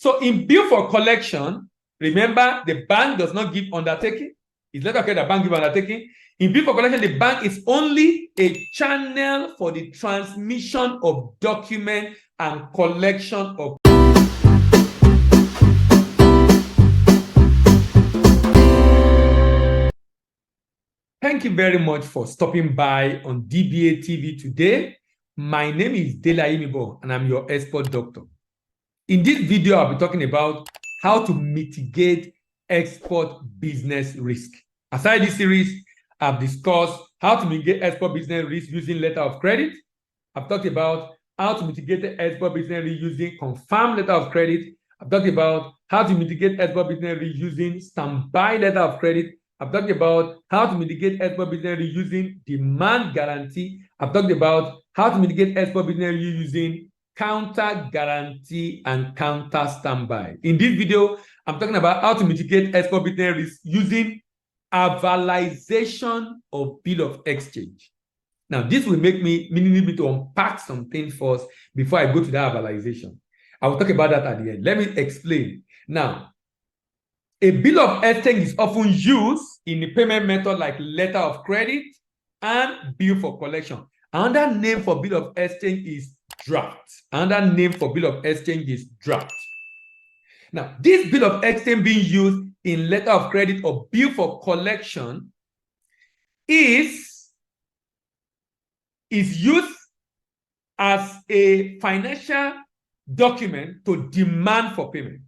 So in bill for collection, remember the bank does not give undertaking. It's letter of credit, the bank give undertaking. In bill for collection, the bank is only a channel for the transmission of document and collection of. Thank you very much for stopping by on DBA TV today. My name is Dela Imibo, and I'm your expert doctor. In this video, I'll be talking about how to mitigate export business risk. Aside this series, I've discussed how to mitigate export business risk using letter of credit. I've talked about how to mitigate the export business risk using confirmed letter of credit. I've talked about how to mitigate export business risk using standby letter of credit. I've talked about how to mitigate export business risk using demand guarantee. I've talked about how to mitigate export business risk using counter guarantee and counter standby. In this video, I'm talking about how to mitigate export business risk using availisation of bill of exchange. Now, this will make me need me to unpack some things first before I go to that availisation. I will talk about that at the end. Let me explain. Now, a bill of exchange is often used in the payment method like letter of credit and bill for collection. Another name for bill of exchange is draft. Another name for bill of exchange is draft. Now, this bill of exchange being used in letter of credit or bill for collection is used as a financial document to demand for payment.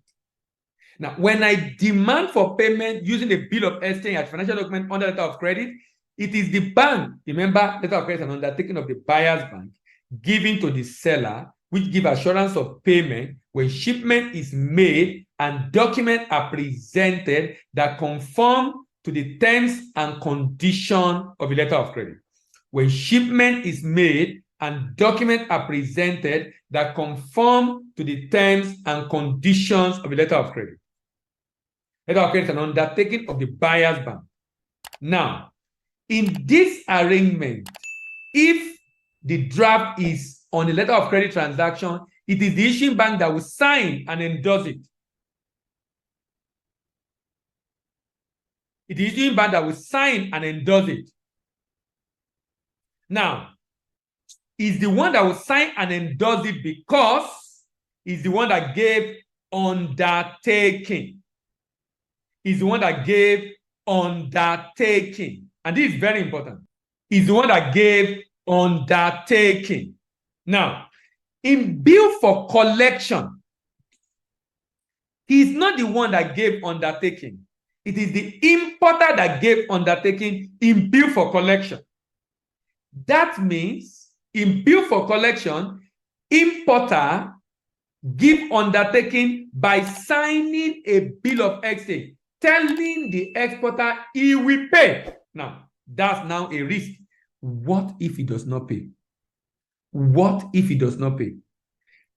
Now, when I demand for payment using a bill of exchange as financial document under letter of credit, it is the bank, remember, letter of credit is an undertaking of the buyer's bank, giving to the seller, which give assurance of payment when shipment is made and documents are presented that conform to the terms and conditions of the letter of credit. When shipment is made and documents are presented that conform to the terms and conditions of the letter of credit. Letter of credit is an undertaking of the buyer's bank. Now, in this arrangement, if the draft is on the letter of credit transaction, it is the issuing bank that will sign and endorse it. It is the issuing bank that will sign and endorse it. Now, is the one that will sign and endorse it because is the one that gave undertaking. Is the one that gave undertaking. And this is very important. Is the one that gave undertaking. Now, in bill for collection, he is not the one that gave undertaking. It is the importer that gave undertaking in bill for collection. That means in bill for collection, importer give undertaking by signing a bill of exchange, telling the exporter he will pay. Now, that's now a risk. What if he does not pay? What if he does not pay?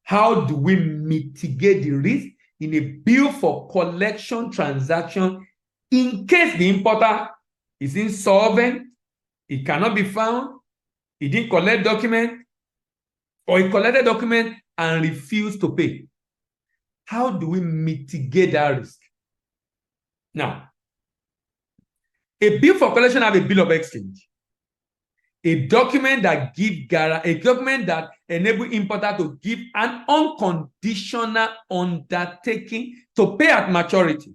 How do we mitigate the risk in a bill for collection transaction in case the importer is insolvent, he cannot be found, he didn't collect document, or he collected document and refused to pay? How do we mitigate that risk? Now, a bill for collection have a bill of exchange, a document that enable importer to give an unconditional undertaking to pay at maturity.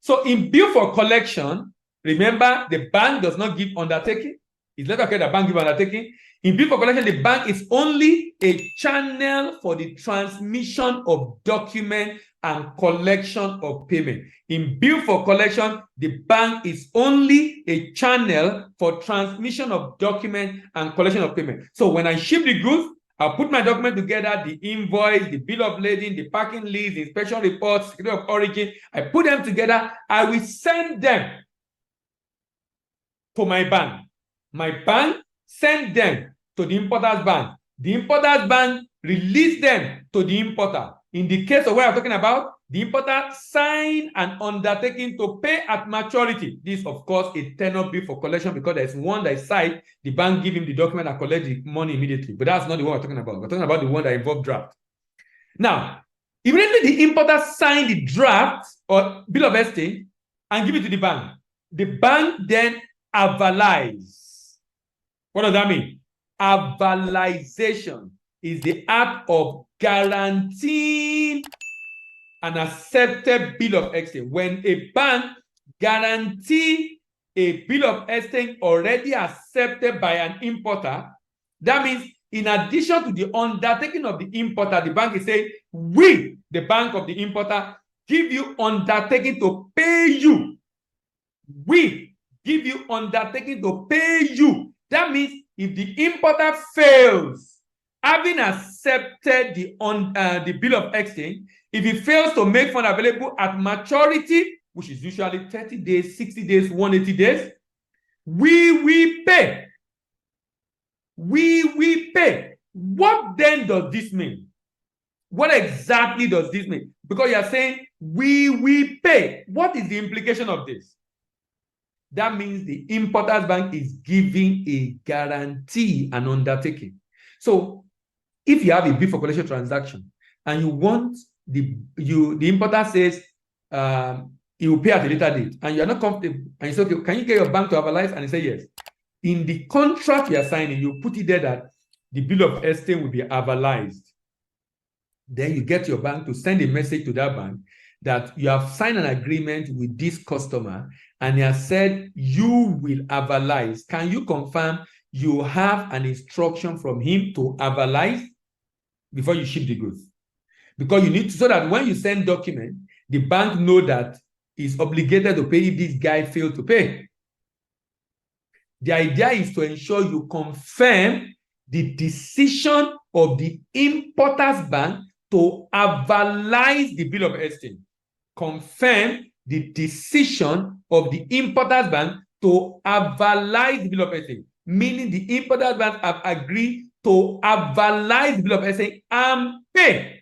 So in bill for collection, remember the bank does not give undertaking. It's letter of credit, the bank give undertaking. In bill for collection, the bank is only a channel for the transmission of document and collection of payment. In bill for collection, the bank is only a channel for transmission of document and collection of payment. So when I ship the goods, I'll put my document together, the invoice, the bill of lading, the packing list, the inspection reports, certificate of origin. I put them together. I will send them to my bank. My bank send them to the importer's bank. The importer's bank release them to the importer. In the case of what I'm talking about, the importer sign an undertaking to pay at maturity. This, of course, a tenor bill for collection because there's one that is signed, the bank give him the document and collect the money immediately. But that's not the one we're talking about. We're talking about the one that involves draft. Now, Immediately, the importer signed the draft or bill of exchange and give it to the bank. The bank then avalize. What does that mean? Availisation is the act of guaranteeing an accepted bill of exchange. When a bank guarantees a bill of exchange already accepted by an importer, that means in addition to the undertaking of the importer, the bank is saying, we, the bank of the importer, give you undertaking to pay you. We give you undertaking to pay you. That means if the importer fails, having accepted the bill of exchange, if he fails to make funds available at maturity, which is usually 30 days, 60 days, 180 days, we will pay. We will pay. What then does this mean? What exactly does this mean? Because you are saying we will pay. What is the implication of this? That means the importer's bank is giving a guarantee, an undertaking. So if you have a bill for collection transaction and you want the importer says he will pay at a later date, and you are not comfortable, and you say, okay, can you get your bank to avalize? And he say yes. In the contract you are signing, you put it there that the bill of exchange will be avalized. Then you get your bank to send a message to that bank that you have signed an agreement with this customer and he has said you will avalize. Can you confirm you have an instruction from him to avalize before you ship the goods? Because you need to, so that when you send document, the bank know that is obligated to pay if this guy failed to pay. The idea is to ensure you confirm the decision of the importer's bank to avalize the bill of exchange. Confirm the decision of the importer's bank to avalize the bill of exchange, meaning the importer's bank have agreed to avalize the bill of exchange and pay.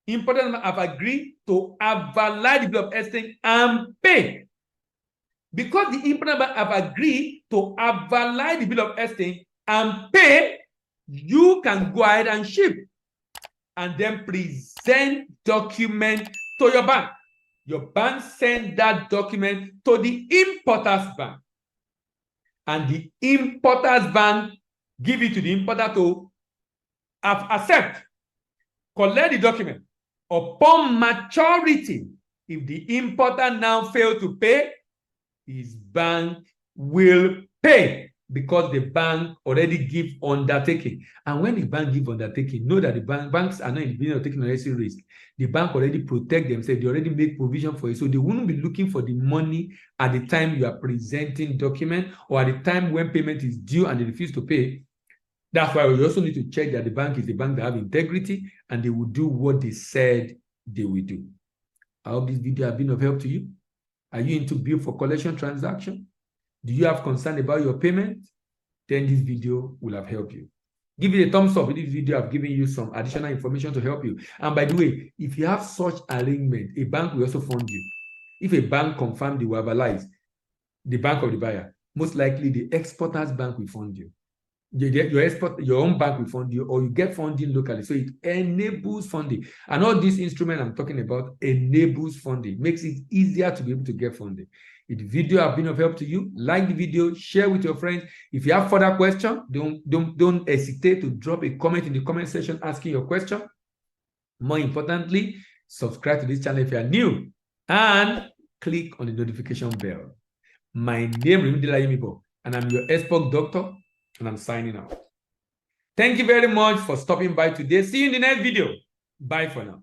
Importers have agreed to avalize the bill of exchange and pay. Because the importer bank have agreed to avalize the bill of exchange and pay, you can go ahead and ship and then present document to your bank. Your bank send that document to the importer's bank. And the importer's bank give it to the importer to accept, collect the document. Upon maturity, if the importer now fail to pay, his bank will pay because the bank already give undertaking. And when the bank give undertaking, know that the banks are not in the business of taking unnecessary risk. The bank already protect themselves. They already make provision for it. So they wouldn't be looking for the money at the time you are presenting document or at the time when payment is due and they refuse to pay. That's why we also need to check that the bank is the bank that have integrity and they will do what they said they will do. I hope this video has been of help to you. Are you into bill for collection transaction? Do you have concern about your payment? Then this video will have helped you. Give it a thumbs up if this video have given you some additional information to help you. And by the way, if you have such arrangement, a bank will also fund you. If a bank confirms they will avalize the bank of the buyer, most likely the exporter's bank will fund you. Your own bank will fund you, or you get funding locally. So it enables funding. And all these instruments I'm talking about enables funding, makes it easier to be able to get funding. If the video have been of help to you, like the video, share with your friends. If you have further questions, don't hesitate to drop a comment in the comment section asking your question. More importantly, subscribe to this channel if you are new and click on the notification bell. My name is Yemibo, and I'm your expert doctor. And I'm signing out. Thank you very much for stopping by today. See you in the next video. Bye for now.